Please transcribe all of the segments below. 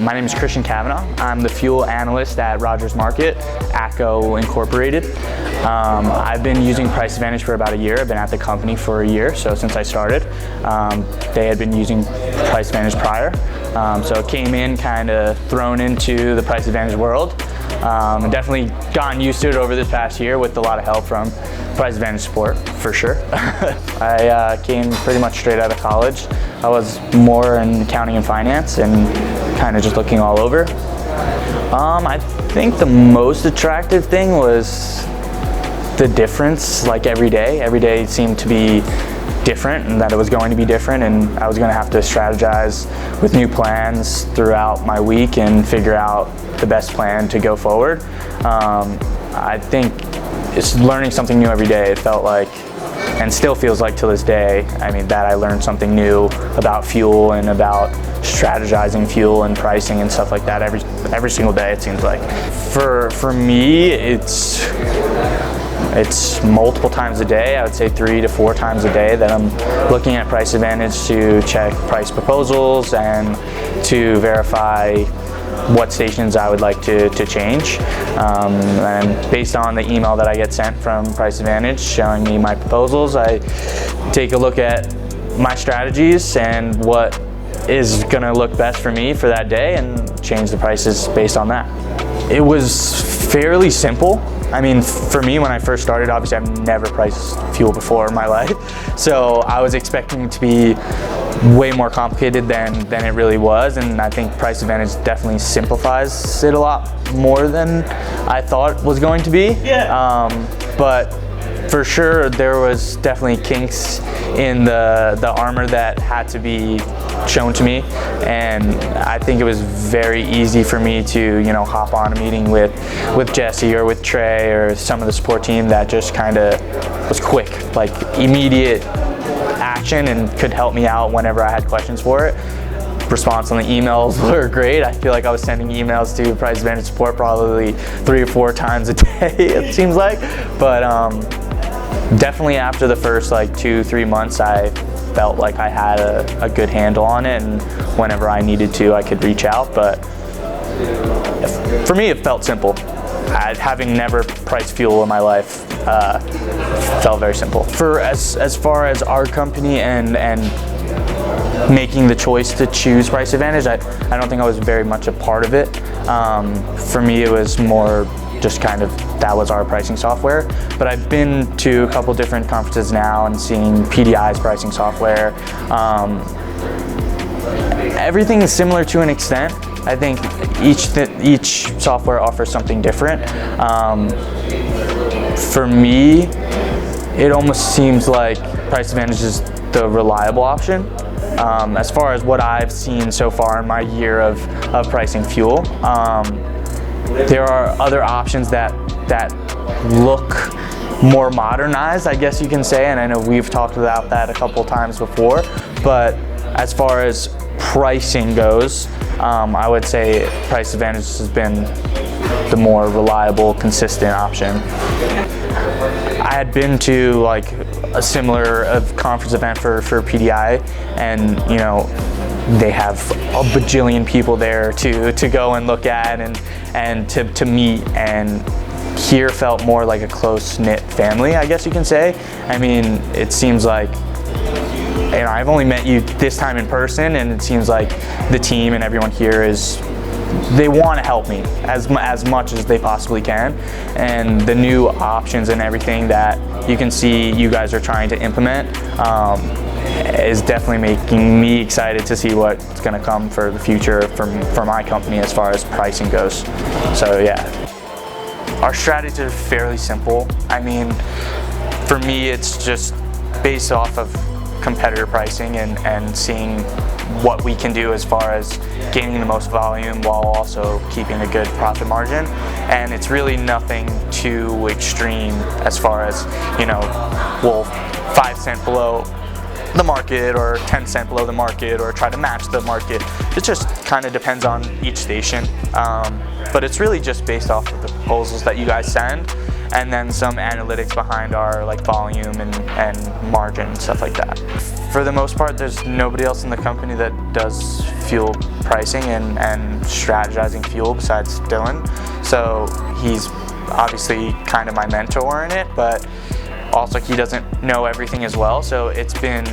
My name is Cavanaugh. I'm the fuel analyst at Rogers Market, ACO Incorporated. I've been using Price Advantage for about a year. I've been at the company for a year, so since I started. They had been using Price Advantage prior, so I came in kind of thrown into the Price Advantage world. And definitely gotten used to it over this past year with a lot of help from Price Advantage support, for sure. I came pretty much straight out of college. I was more in accounting and finance and kind of just looking all over. I think the most attractive thing was the difference, like every day. Every day seemed to be different, and that it was going to be different, and I was going to have to strategize with new plans throughout my week and figure out the best plan to go forward. I think it's learning something new every day. It felt like, and still feels like to this day, I mean, that I learned something new about fuel and about strategizing fuel and pricing and stuff like that every single day, it seems like. For me, it's multiple times a day. I would say 3 to 4 times a day that I'm looking at Price Advantage to check price proposals and to verify what stations I would like to change. And based on the email that I get sent from Price Advantage showing me my proposals, I take a look at my strategies and what is going to look best for me for that day and change the prices based on that. It was fairly simple. I mean, for me, when I first started, obviously I've never priced fuel before in my life, so I was expecting it to be way more complicated than it really was, and I think Price Advantage definitely simplifies it a lot more than I thought was going to be. But for sure, there was definitely kinks in the armor that had to be shown to me, and I think it was very easy for me to, hop on a meeting with Jesse or with Trey or some of the support team that just kind of was quick, like immediate action, and could help me out whenever I had questions for it. Response on the emails were great. I feel like I was sending emails to Price Advantage support probably 3 or 4 times a day, it seems like. But definitely after the first 2-3 months, I felt like I had a good handle on it, and whenever I needed to, I could reach out. But for me, it felt simple. Having never priced fuel in my life, felt very simple. As far as our company and making the choice to choose Price Advantage, I don't think I was very much a part of it. For me, it was more just kind of that was our pricing software. But I've been to a couple different conferences now and seeing PDI's pricing software. Everything is similar to an extent. I think each software offers something different. For me, it almost seems like Price Advantage is the reliable option. As far as what I've seen so far in my year of pricing fuel, there are other options that look more modernized, I guess you can say, and I know we've talked about that a couple times before. But as far as pricing goes, I would say Price Advantage has been the more reliable, consistent option. I had been to a similar conference event for PDI, and they have a bajillion people there to go and look at and to meet, and here felt more like a close-knit family, I guess you can say. I mean, it seems like, I've only met you this time in person, and it seems like the team and everyone here they want to help me as much as they possibly can, and the new options and everything that you can see you guys are trying to implement is definitely making me excited to see what's going to come for the future for my company as far as pricing goes. So yeah, our strategies are fairly simple. I mean, for me, it's just based off of competitor pricing and seeing what we can do as far as gaining the most volume while also keeping a good profit margin. And it's really nothing too extreme as far as, 5 cents below the market or 10 cents below the market, or try to match the market. It just kind of depends on each station. But it's really just based off of the proposals that you guys send, and then some analytics behind our volume and margin and stuff like that. For the most part, there's nobody else in the company that does fuel pricing and strategizing fuel besides Dylan. So he's obviously kind of my mentor in it, but also he doesn't know everything as well. So it's been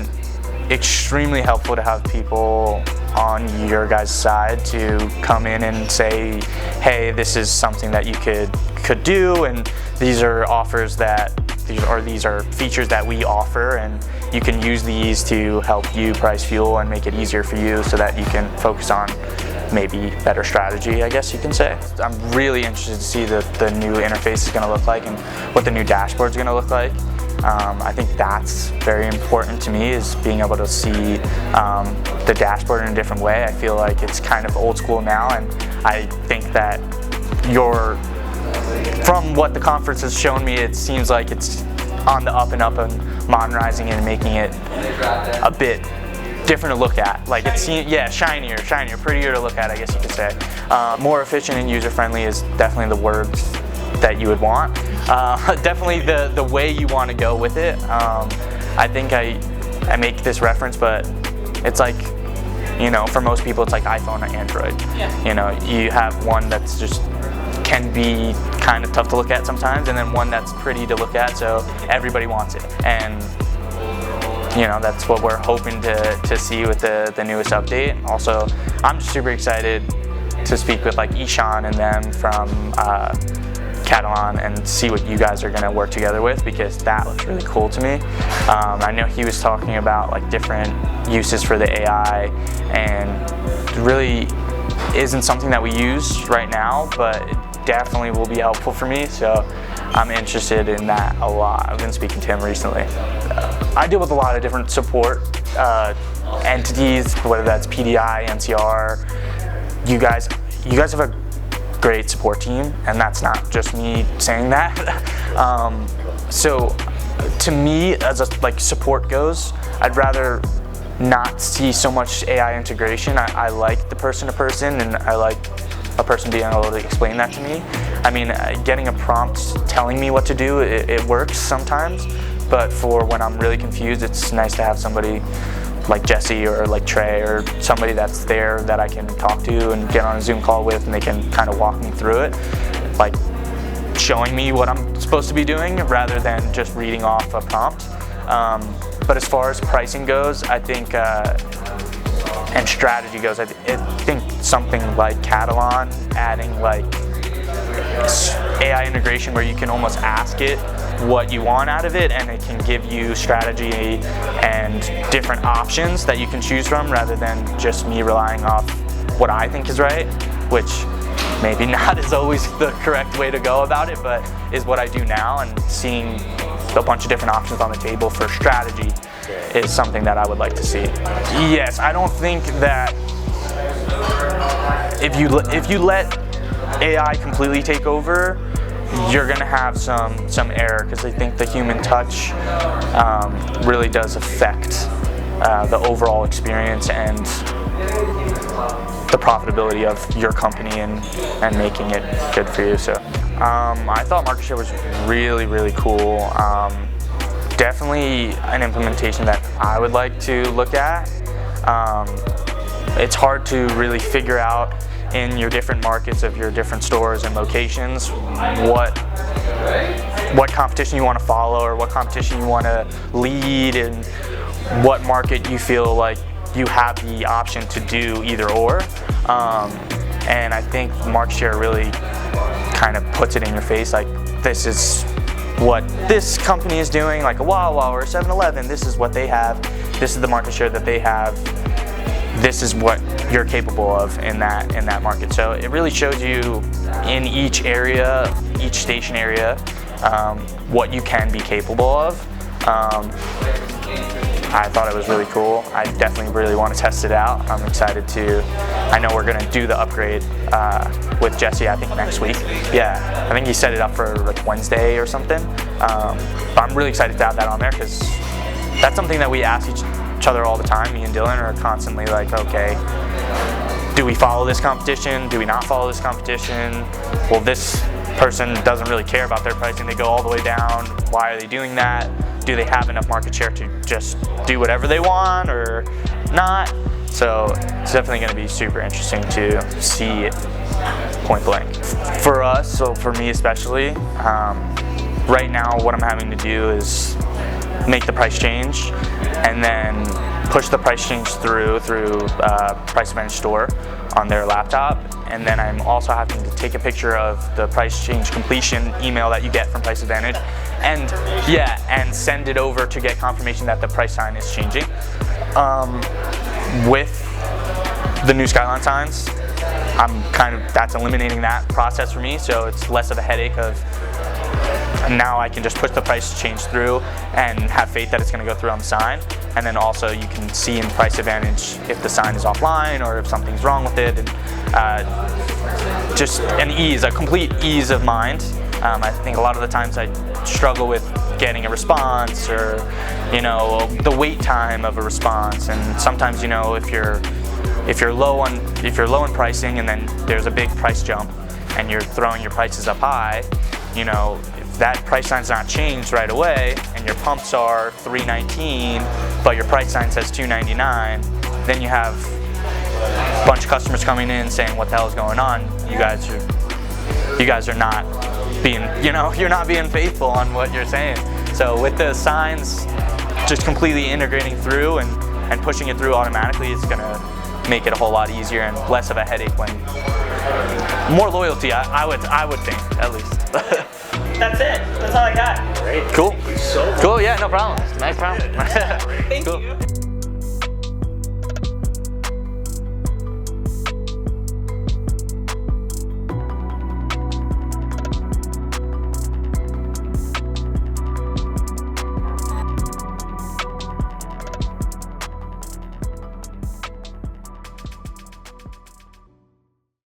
extremely helpful to have people on your guys' side to come in and say, hey, this is something that you could do, and these are offers that these are features that we offer, and you can use these to help you price fuel and make it easier for you so that you can focus on maybe better strategy, I guess you can say. I'm really interested to see the new interface is going to look like and what the new dashboard is going to look like. I think that's very important to me, is being able to see the dashboard in a different way. I feel like it's kind of old school now, and I think that from what the conference has shown me, it seems like it's on the up and up and modernizing it and making it a bit different to look at. Like it seems, yeah, shinier, prettier to look at, I guess you could say. More efficient and user-friendly is definitely the words that you would want. Definitely the way you want to go with it. I think I make this reference, but it's like, you know, for most people it's like iPhone or Android. Yeah. You know, you have one that's just can be kind of tough to look at sometimes, and then one that's pretty to look at, so everybody wants it. And you know, that's what we're hoping to see with the newest update. Also, I'm super excited to speak with like Ishan and them from Cavanaugh and see what you guys are going to work together with, because that looks really cool to me. I know he was talking about like different uses for the AI, and really isn't something that we use right now, but it definitely will be helpful for me, so I'm interested in that a lot. I've been speaking to him recently. I deal with a lot of different support entities, whether that's PDI, NCR. You guys have a great support team, and that's not just me saying that. So to me, as a support goes, I'd rather not see so much AI integration. I like the person-to-person, and I like a person being able to explain that to me. I mean, getting a prompt telling me what to do, it works sometimes, but for when I'm really confused, it's nice to have somebody like Jesse or like Trey or somebody that's there that I can talk to and get on a Zoom call with, and they can kind of walk me through it, like showing me what I'm supposed to be doing rather than just reading off a prompt. But as far as pricing goes, I think, and strategy goes, I think something like Cavanaugh, adding like AI integration where you can almost ask it what you want out of it, and it can give you strategy and different options that you can choose from, rather than just me relying off what I think is right, which maybe not is always the correct way to go about it, but is what I do now. And seeing a bunch of different options on the table for strategy is something that I would like to see. Yes, I don't think that if you let AI completely take over, you're gonna have some error, because I think the human touch really does affect the overall experience and the profitability of your company and making it good for you. So I thought market share was really, really cool. Definitely an implementation that I would like to look at. It's hard to really figure out in your different markets of your different stores and locations what competition you want to follow, or what competition you want to lead, and what market you feel like you have the option to do either or. And I think market share really kind of puts it in your face, like this is what this company is doing, like a Wawa or a 7-Eleven, this is what they have, this is the market share that they have, this is what you're capable of in that market. So it really shows you in each area, each station area, what you can be capable of. I thought it was really cool. I definitely really want to test it out. I'm excited I know we're going to do the upgrade with Jesse, I think next week. Yeah, I think he set it up for like Wednesday or something. But I'm really excited to have that on there, because that's something that we ask each other all the time. Me and Dylan are constantly like, okay, do we follow this competition? Do we not follow this competition? Well, this person doesn't really care about their pricing. They go all the way down. Why are they doing that? do they have enough market share to just do whatever they want or not? So it's definitely going to be super interesting to see it point blank. For us, so for me especially, right now what I'm having to do is make the price change and then push the price change through Price Advantage Store on their laptop, and then I'm also having to take a picture of the price change completion email that you get from Price Advantage and send it over to get confirmation that the price sign is changing. With the new Skyline signs, that's eliminating that process for me, so it's less of a headache of now I can just push the price change through and have faith that it's going to go through on the sign. And then also you can see in Price Advantage if the sign is offline or if something's wrong with it, and just a complete ease of mind. I think a lot of the times I struggle with getting a response or, the wait time of a response. And sometimes, if you're low on pricing and then there's a big price jump and you're throwing your prices up high, if that price sign's not changed right away and your pumps are $319 but your price sign says $299, then you have a bunch of customers coming in saying, what the hell is going on? You guys are not being, you're not being faithful on what you're saying. So with the signs just completely integrating through and pushing it through automatically, it's gonna make it a whole lot easier and less of a headache, when more loyalty, I would think, at least. That's it. That's all I got. Great. Cool. Thank you so much. Cool, yeah, no problem. Nice problem. Thank Cool. you.